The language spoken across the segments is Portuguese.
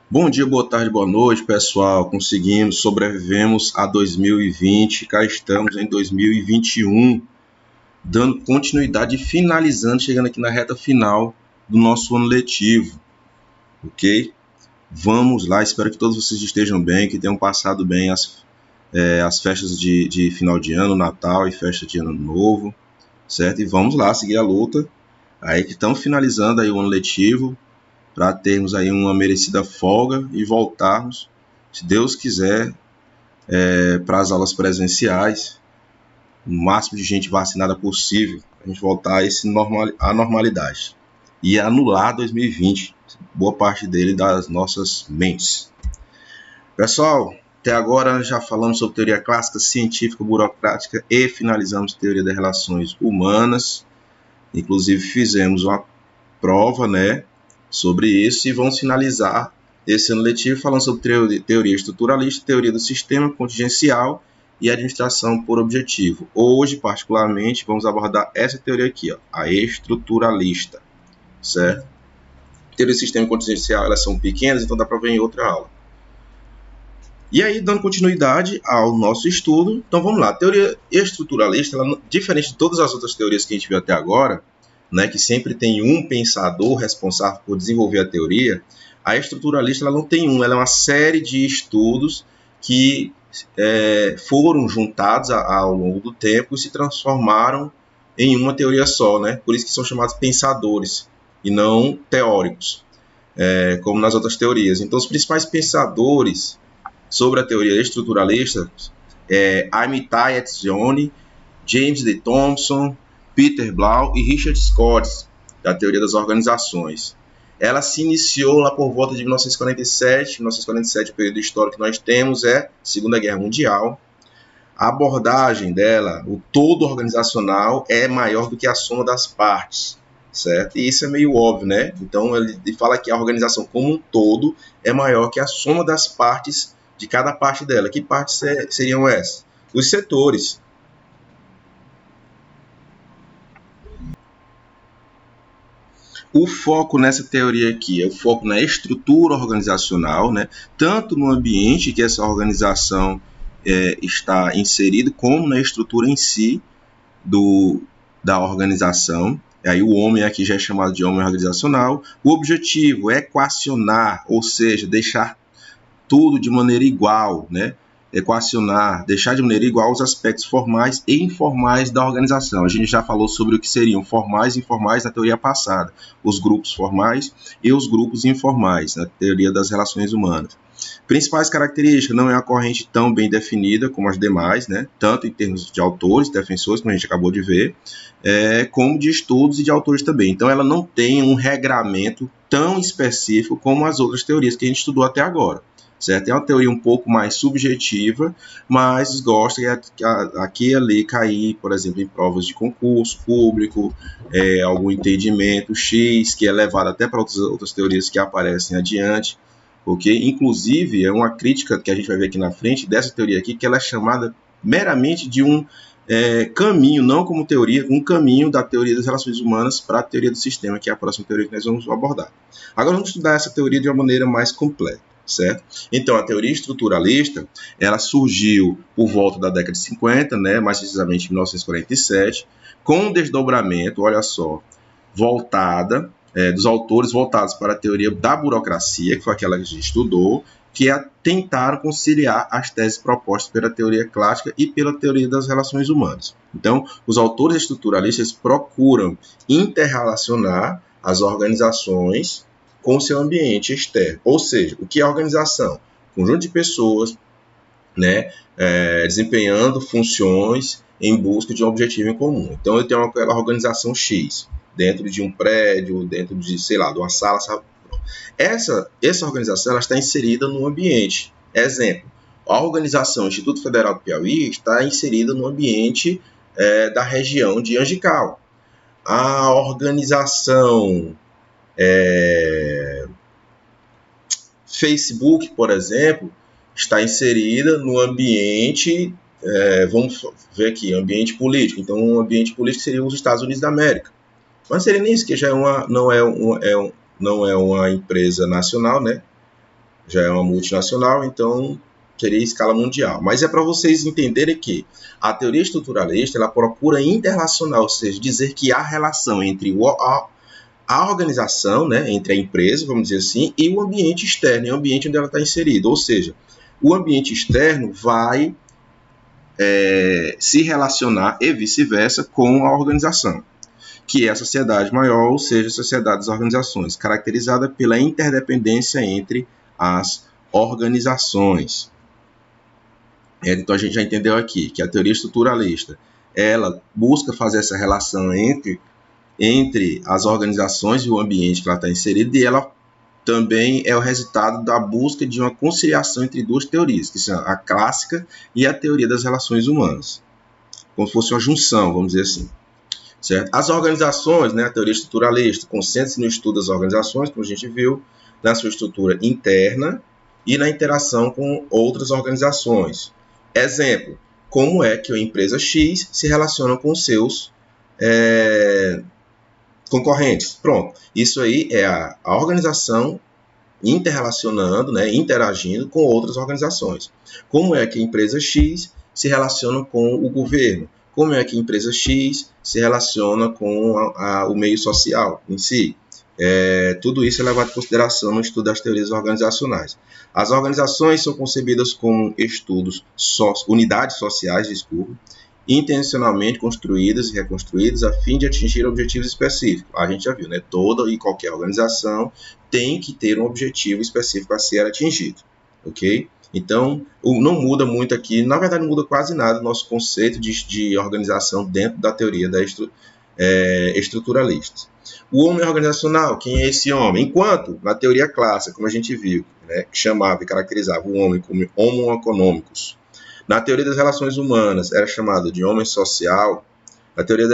Bom dia, boa tarde, boa noite, pessoal. Conseguimos, sobrevivemos a 2020, cá estamos em 2021, dando continuidade e finalizando, chegando aqui na reta final do nosso ano letivo, ok? Vamos lá, espero que todos vocês estejam bem, que tenham passado bem as festas de final de ano, Natal e festa de Ano Novo, certo? E vamos lá, seguir a luta, aí que estamos finalizando aí o ano letivo, para termos aí uma merecida folga e voltarmos, se Deus quiser, para as aulas presenciais, o máximo de gente vacinada possível, a gente voltar à normalidade e anular 2020, boa parte dele das nossas mentes. Pessoal, até agora já falamos sobre teoria clássica, científica, burocrática e finalizamos teoria das relações humanas. Inclusive fizemos uma prova, né, sobre isso, e vamos finalizar esse ano letivo falando sobre teoria estruturalista, teoria do sistema contingencial e administração por objetivo. Hoje, particularmente, vamos abordar essa teoria aqui, ó, a estruturalista, certo? Teoria do sistema contingencial, elas são pequenas, então dá para ver em outra aula. E aí, dando continuidade ao nosso estudo, então vamos lá. A teoria estruturalista, ela, diferente de todas as outras teorias que a gente viu até agora, né, que sempre tem um pensador responsável por desenvolver a teoria, a estruturalista ela não tem ela é uma série de estudos que foram juntados ao longo do tempo e se transformaram em uma teoria só, né? Por isso que são chamados pensadores e não teóricos, como nas outras teorias. Então, os principais pensadores sobre a teoria estruturalista Amitai Etzioni, James D. Thompson, Peter Blau e Richard Scott, da teoria das organizações. Ela se iniciou lá por volta de 1947. 1947, o período histórico que nós temos é Segunda Guerra Mundial. A abordagem dela, o todo organizacional, é maior do que a soma das partes, certo? E isso é meio óbvio, né? Então, ele fala que a organização como um todo é maior que a soma das partes de cada parte dela. Que partes seriam essas? Os setores. O foco nessa teoria aqui é o foco na estrutura organizacional, né? Tanto no ambiente que essa organização está inserida, como na estrutura em si da organização. E aí o homem aqui já é chamado de homem organizacional. O objetivo é equacionar, ou seja, deixar tudo de maneira igual, né? Equacionar, deixar de maneira igual os aspectos formais e informais da organização. A gente já falou sobre o que seriam formais e informais na teoria passada, os grupos formais e os grupos informais, na teoria das relações humanas. Principais características: não é uma corrente tão bem definida como as demais, né? Tanto em termos de autores, defensores, como a gente acabou de ver, como de estudos e de autores também. Então, ela não tem um regramento tão específico como as outras teorias que a gente estudou até agora. Certo? É uma teoria um pouco mais subjetiva, mas gosta de aqui e ali cair, por exemplo, em provas de concurso público, algum entendimento X, que é levado até para outras teorias que aparecem adiante. Okay? Inclusive, é uma crítica que a gente vai ver aqui na frente dessa teoria aqui, que ela é chamada meramente de um caminho, não como teoria, um caminho da teoria das relações humanas para a teoria do sistema, que é a próxima teoria que nós vamos abordar. Agora vamos estudar essa teoria de uma maneira mais completa. Certo? Então, a teoria estruturalista, ela surgiu por volta da década de 50, né, mais precisamente em 1947, com um desdobramento, olha só, dos autores voltados para a teoria da burocracia, que foi aquela que a gente estudou, que tentaram conciliar as teses propostas pela teoria clássica e pela teoria das relações humanas. Então, os autores estruturalistas procuram interrelacionar as organizações com o seu ambiente externo. Ou seja, o que é a organização? Conjunto de pessoas, né, desempenhando funções em busca de um objetivo em comum. Então, eu tenho aquela organização X, dentro de um prédio, dentro de, sei lá, de uma sala. Sabe? Essa organização ela está inserida no ambiente. Exemplo, a organização Instituto Federal do Piauí está inserida no ambiente da região de Angical. A organização Facebook, por exemplo, está inserida no ambiente, vamos ver aqui, ambiente político. Então, o ambiente político seria os Estados Unidos da América. Mas seria nisso, que já não é uma empresa nacional, né? já é uma multinacional, então seria escala mundial. Mas é para vocês entenderem que a teoria estruturalista ela procura interrelacionar, ou seja, dizer que há relação entre a organização, né, entre a empresa, vamos dizer assim, e o ambiente externo, e o ambiente onde ela está inserida. Ou seja, o ambiente externo vai se relacionar e vice-versa com a organização, que é a sociedade maior, ou seja, a sociedade das organizações, caracterizada pela interdependência entre as organizações. Então a gente já entendeu aqui que a teoria estruturalista ela busca fazer essa relação entre as organizações e o ambiente que ela está inserida, e ela também é o resultado da busca de uma conciliação entre duas teorias, que são a clássica e a teoria das relações humanas, como se fosse uma junção, vamos dizer assim. Certo? As organizações, né, a teoria estruturalista, concentra-se no estudo das organizações, como a gente viu, na sua estrutura interna e na interação com outras organizações. Exemplo, como é que a empresa X se relaciona com seus concorrentes. Pronto, isso aí é a organização interrelacionando, né, interagindo com outras organizações. Como é que a empresa X se relaciona com o governo? Como é que a empresa X se relaciona com o meio social em si? Tudo isso é levado em consideração no estudo das teorias organizacionais. As organizações são concebidas como unidades sociais, intencionalmente construídas e reconstruídas a fim de atingir objetivos específicos. A gente já viu, né? Toda e qualquer organização tem que ter um objetivo específico a ser atingido, ok? Então, não muda muito aqui, na verdade não muda quase nada o nosso conceito de organização dentro da teoria estruturalista. O homem organizacional, quem é esse homem? Enquanto, na teoria clássica, como a gente viu, né, que chamava e caracterizava o homem como homo economicus, na teoria das relações humanas era chamado de homem social, na teoria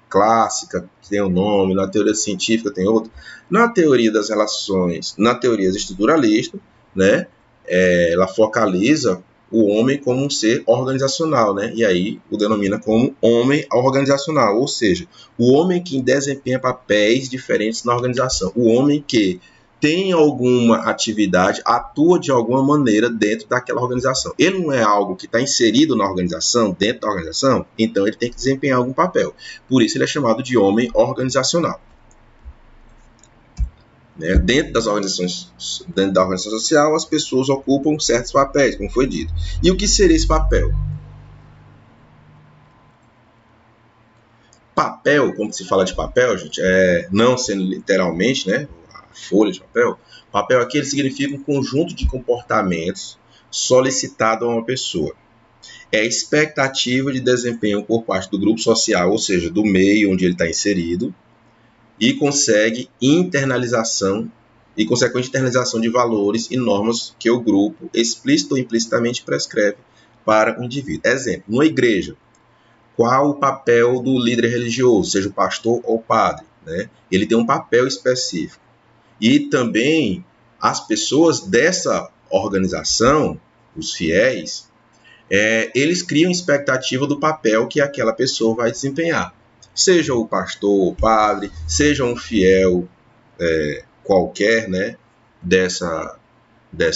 clássica tem um nome, na teoria científica tem outro, na teoria das relações, na teoria estruturalista, né, ela focaliza o homem como um ser organizacional, né, e aí o denomina como homem organizacional, ou seja, o homem que desempenha papéis diferentes na organização, o homem que tem alguma atividade, atua de alguma maneira dentro daquela organização. Ele não é algo que está inserido na organização, dentro da organização, então ele tem que desempenhar algum papel. Por isso ele é chamado de homem organizacional. Dentro das organizações, dentro da organização social, as pessoas ocupam certos papéis, como foi dito. E o que seria esse papel? Papel, como se fala de papel, gente, não sendo literalmente, né, a folha de papel, papel aqui ele significa um conjunto de comportamentos solicitado a uma pessoa. É a expectativa de desempenho por parte do grupo social, ou seja, do meio onde ele está inserido, e consegue internalização e consequente internalização de valores e normas que o grupo, explícito ou implicitamente, prescreve para o indivíduo. Exemplo, numa igreja, qual o papel do líder religioso, seja o pastor ou o padre, né? Ele tem um papel específico. E também as pessoas dessa organização, os fiéis, eles criam expectativa do papel que aquela pessoa vai desempenhar. Seja o pastor, o padre, seja um fiel qualquer, né, dessa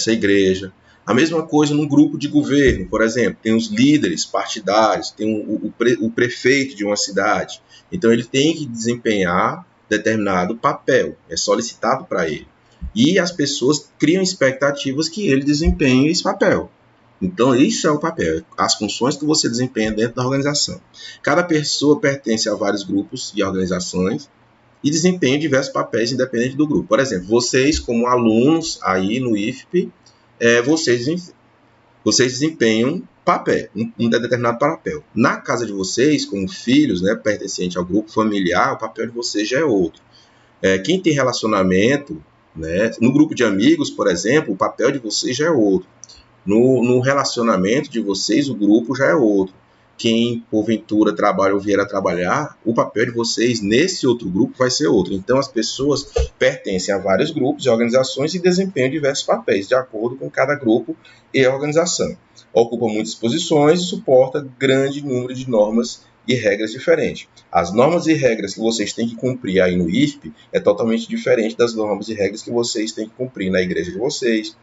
igreja. A mesma coisa num grupo de governo, por exemplo, tem os líderes partidários, tem o prefeito de uma cidade. Então ele tem que desempenhar determinado papel, é solicitado para ele. E as pessoas criam expectativas que ele desempenhe esse papel. Então, isso é o papel, as funções que você desempenha dentro da organização. Cada pessoa pertence a vários grupos e organizações e desempenha diversos papéis independente do grupo. Por exemplo, vocês como alunos aí no IFP, vocês desempenham papel, um determinado papel. Na casa de vocês, como filhos, né, pertencente ao grupo familiar, o papel de vocês já é outro. Quem tem relacionamento, né, no grupo de amigos, por exemplo, o papel de vocês já é outro. No relacionamento de vocês, o grupo já é outro. Quem, porventura, trabalha ou vier a trabalhar, o papel de vocês nesse outro grupo vai ser outro. Então, as pessoas pertencem a vários grupos e organizações e desempenham diversos papéis, de acordo com cada grupo e organização. Ocupa muitas posições e suporta grande número de normas e regras diferentes. As normas e regras que vocês têm que cumprir aí no IFP é totalmente diferente das normas e regras que vocês têm que cumprir na igreja de vocês,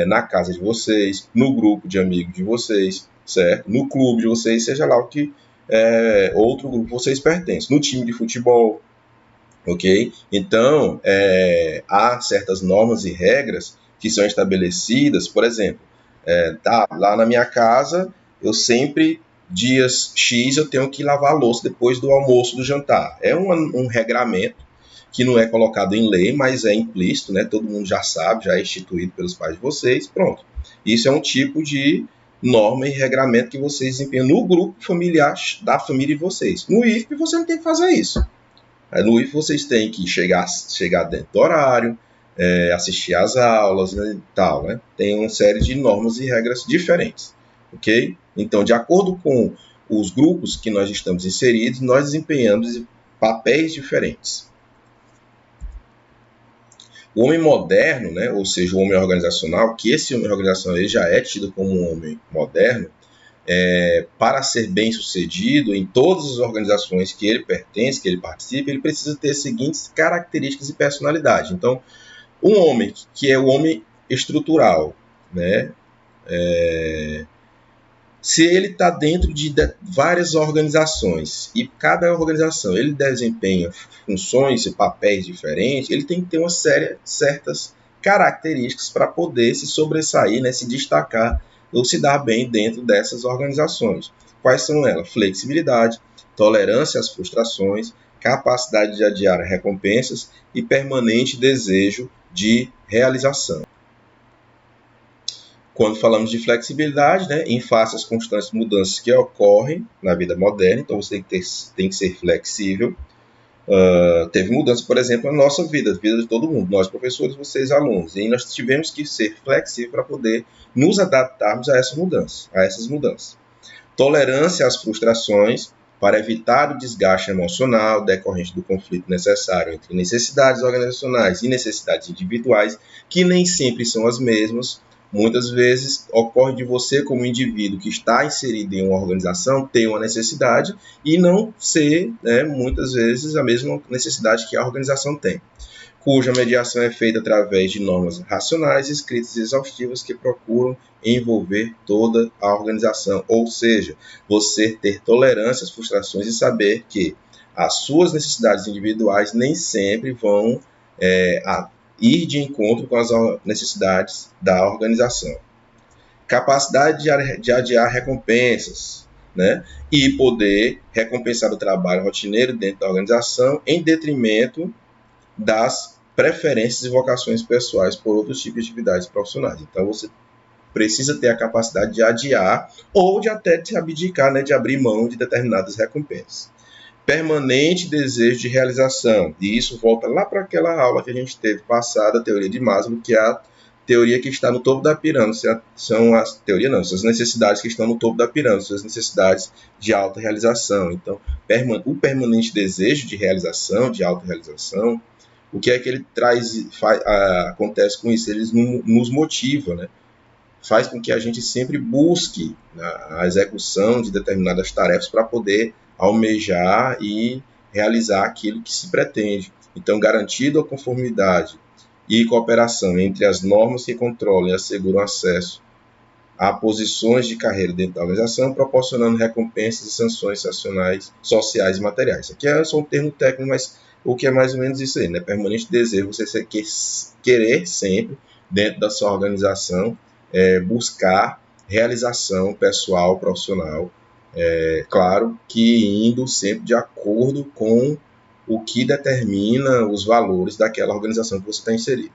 na casa de vocês, no grupo de amigos de vocês, certo? No clube de vocês, seja lá o que outro grupo vocês pertencem, no time de futebol, ok? Então, há certas normas e regras que são estabelecidas, por exemplo, lá na minha casa, eu sempre, dias X, eu tenho que lavar a louça depois do almoço, do jantar. É um regramento que não é colocado em lei, mas é implícito, né? Todo mundo já sabe, já é instituído pelos pais de vocês, pronto. Isso é um tipo de norma e regramento que vocês desempenham no grupo familiar da família de vocês. No IFP, você não tem que fazer isso. No IFE vocês têm que chegar dentro do horário, assistir às aulas, né, e tal, né? Tem uma série de normas e regras diferentes, ok? Então, de acordo com os grupos que nós estamos inseridos, nós desempenhamos papéis diferentes. O homem moderno, né, ou seja, o homem organizacional, que esse homem organizacional ele já é tido como um homem moderno, para ser bem sucedido em todas as organizações que ele pertence, que ele participa, ele precisa ter as seguintes características e personalidade. Então, um homem que é o homem estrutural, né? Se ele está dentro de várias organizações e cada organização ele desempenha funções e papéis diferentes, ele tem que ter uma série certas características para poder se sobressair, né, se destacar ou se dar bem dentro dessas organizações. Quais são elas? Flexibilidade, tolerância às frustrações, capacidade de adiar recompensas e permanente desejo de realização. Quando falamos de flexibilidade, né, em face às constantes mudanças que ocorrem na vida moderna, então você tem que ser flexível. Teve mudança, por exemplo, na nossa vida, a vida de todo mundo, nós professores, vocês alunos, e nós tivemos que ser flexíveis para poder nos adaptarmos a essas mudanças. Tolerância às frustrações para evitar o desgaste emocional decorrente do conflito necessário entre necessidades organizacionais e necessidades individuais, que nem sempre são as mesmas. Muitas vezes ocorre de você, como indivíduo que está inserido em uma organização, ter uma necessidade e não ser, né, muitas vezes, a mesma necessidade que a organização tem, cuja mediação é feita através de normas racionais, escritas e exaustivas que procuram envolver toda a organização. Ou seja, você ter tolerância às frustrações e saber que as suas necessidades individuais nem sempre vão ir de encontro com as necessidades da organização. Capacidade de adiar recompensas, né? E poder recompensar o trabalho rotineiro dentro da organização em detrimento das preferências e vocações pessoais por outros tipos de atividades profissionais. Então, você precisa ter a capacidade de adiar ou de até de abdicar, né, de abrir mão de determinadas recompensas. Permanente desejo de realização. E isso volta lá para aquela aula que a gente teve passada, a teoria de Maslow, que é a teoria que está no topo da pirâmide. São as necessidades que estão no topo da pirâmide, são as necessidades de autorrealização. Então, o permanente desejo de realização, de autorrealização, o que é que ele acontece com isso? Ele nos motiva, né? Faz com que a gente sempre busque a execução de determinadas tarefas para poder almejar e realizar aquilo que se pretende. Então, garantido a conformidade e cooperação entre as normas que controlam e asseguram acesso a posições de carreira dentro da organização, proporcionando recompensas e sanções sancionais, sociais e materiais. Isso aqui é só um termo técnico, mas o que é mais ou menos isso aí, né? Permanente desejo, você querer sempre, dentro da sua organização, buscar realização pessoal, profissional, claro que indo sempre de acordo com o que determina os valores daquela organização que você está inserido.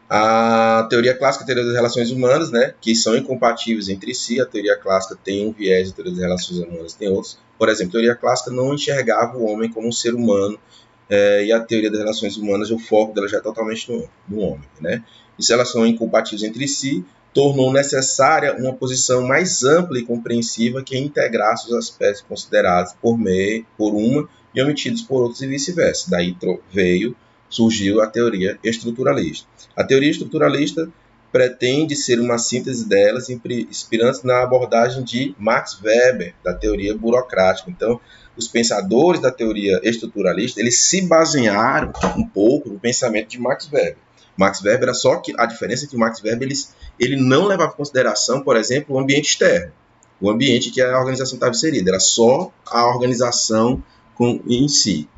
A teoria clássica e a teoria das relações humanas, né, que são incompatíveis entre si. A teoria clássica tem um viés, a teoria das relações humanas tem outros. Por exemplo, a teoria clássica não enxergava o homem como um ser humano, e a teoria das relações humanas, o foco dela já é totalmente no homem, né? E se elas são incompatíveis entre si, tornou necessária uma posição mais ampla e compreensiva que integrasse os aspectos considerados por uma e omitidos por outros e vice-versa. Daí surgiu a teoria estruturalista. A teoria estruturalista pretende ser uma síntese delas, inspirando-se na abordagem de Max Weber, da teoria burocrática. Então, os pensadores da teoria estruturalista, eles se basearam um pouco no pensamento de Max Weber. Max Weber era só que a diferença é que o Max Weber ele não levava em consideração, por exemplo, o ambiente externo, o ambiente que a organização estava inserida, era só a organização em si.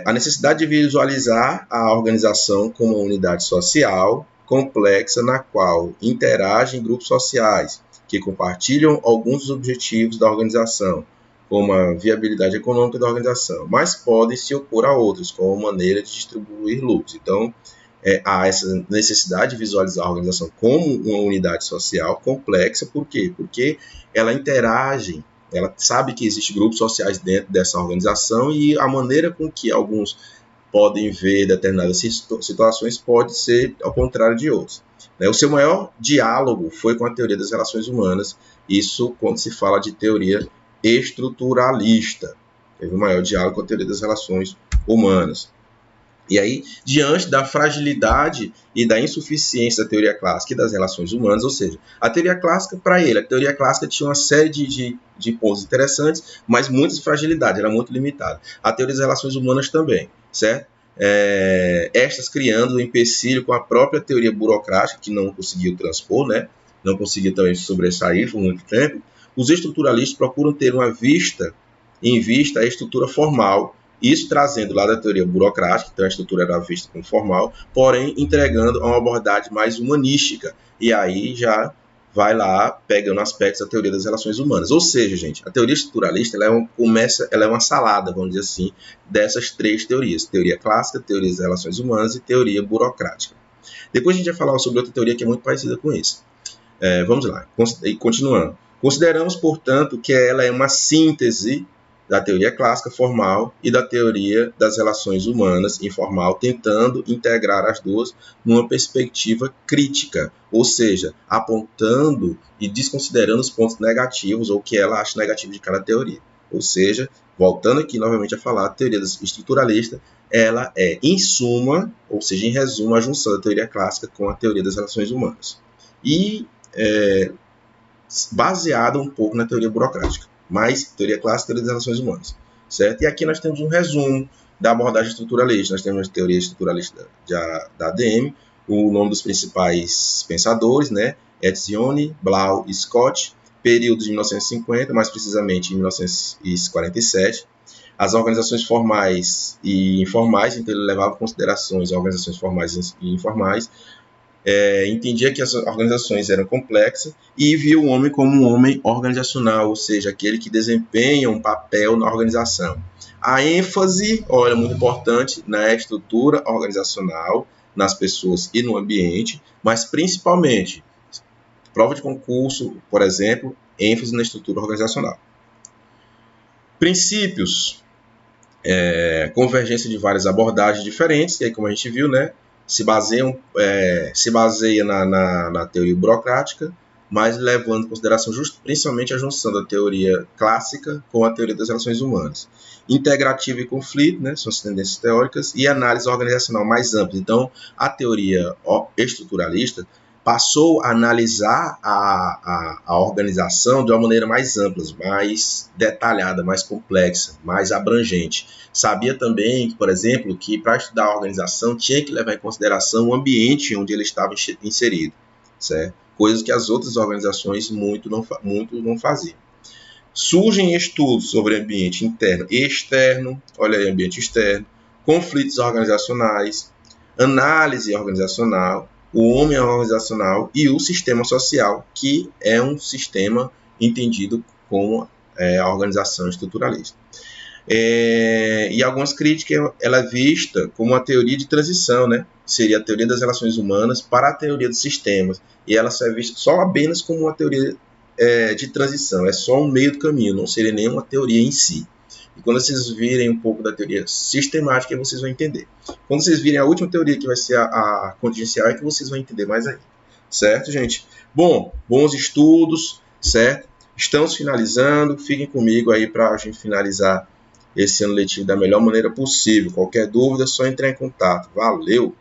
A necessidade de visualizar a organização como uma unidade social complexa na qual interagem grupos sociais que compartilham alguns dos objetivos da organização, como a viabilidade econômica da organização, mas podem se opor a outros, como maneira de distribuir lucros. Então, há essa necessidade de visualizar a organização como uma unidade social complexa. Por quê? Porque ela interage, ela sabe que existem grupos sociais dentro dessa organização e a maneira com que alguns podem ver determinadas situações pode ser ao contrário de outros. O seu maior diálogo foi com a teoria das relações humanas, isso quando se fala de teoria estruturalista. Teve o maior diálogo com a teoria das relações humanas. E aí, diante da fragilidade e da insuficiência da teoria clássica e das relações humanas, ou seja, a teoria clássica, para ele, a teoria clássica tinha uma série de pontos interessantes, mas muitas fragilidades, era muito limitada. A teoria das relações humanas também, certo? Estas criando um empecilho com a própria teoria burocrática, que não conseguiu transpor, né? Não conseguiu também sobressair por muito tempo. Os estruturalistas procuram ter em vista a estrutura formal, isso trazendo lá da teoria burocrática, então a estrutura era vista como formal, porém entregando uma abordagem mais humanística. E aí já vai lá pegando aspectos da teoria das relações humanas. Ou seja, gente, a teoria estruturalista ela é uma salada, vamos dizer assim, dessas três teorias. Teoria clássica, teoria das relações humanas e teoria burocrática. Depois a gente vai falar sobre outra teoria que é muito parecida com isso. Vamos lá, continuando. Consideramos, portanto, que ela é uma síntese da teoria clássica formal e da teoria das relações humanas informal, tentando integrar as duas numa perspectiva crítica, ou seja, apontando e desconsiderando os pontos negativos ou o que ela acha negativo de cada teoria. Ou seja, voltando aqui novamente a falar, a teoria estruturalista, ela é, em suma, ou seja, em resumo, a junção da teoria clássica com a teoria das relações humanas. E baseada um pouco na teoria burocrática, mas teoria clássica e teoria das relações humanas, certo? E aqui nós temos um resumo da abordagem estruturalista. Nós temos a teoria estruturalista da ADM, o nome dos principais pensadores, né? Etzioni, Blau e Scott, período de 1950, mais precisamente em 1947. As organizações formais e informais, então ele levava em consideração as organizações formais e informais, entendia que as organizações eram complexas e via o homem como um homem organizacional, ou seja, aquele que desempenha um papel na organização. A ênfase, olha, muito importante, na estrutura organizacional, nas pessoas e no ambiente, mas principalmente, prova de concurso, por exemplo, ênfase na estrutura organizacional. Princípios, convergência de várias abordagens diferentes, e aí como a gente viu, né, se baseia na teoria burocrática, mas levando em consideração principalmente a junção da teoria clássica com a teoria das relações humanas. Integrativo e conflito, né, são as tendências teóricas, e análise organizacional mais ampla. Então, a teoria estruturalista passou a analisar a organização de uma maneira mais ampla, mais detalhada, mais complexa, mais abrangente. Sabia também, por exemplo, que para estudar a organização tinha que levar em consideração o ambiente onde ele estava inserido, certo? Coisas que as outras organizações muito não faziam. Surgem estudos sobre ambiente interno e externo, olha aí, ambiente externo, conflitos organizacionais, análise organizacional, o homem organizacional e o sistema social, que é um sistema entendido como a organização estruturalista. E algumas críticas, ela é vista como uma teoria de transição, né? Seria a teoria das relações humanas para a teoria dos sistemas, e ela só é vista só apenas como uma teoria de transição, é só um meio do caminho, não seria nenhuma teoria em si. E quando vocês virem um pouco da teoria sistemática, vocês vão entender. Quando vocês virem a última teoria, que vai ser a contingencial, é que vocês vão entender mais ainda. Certo, gente? Bom, bons estudos, certo? Estamos finalizando. Fiquem comigo aí para a gente finalizar esse ano letivo da melhor maneira possível. Qualquer dúvida, é só entrar em contato. Valeu!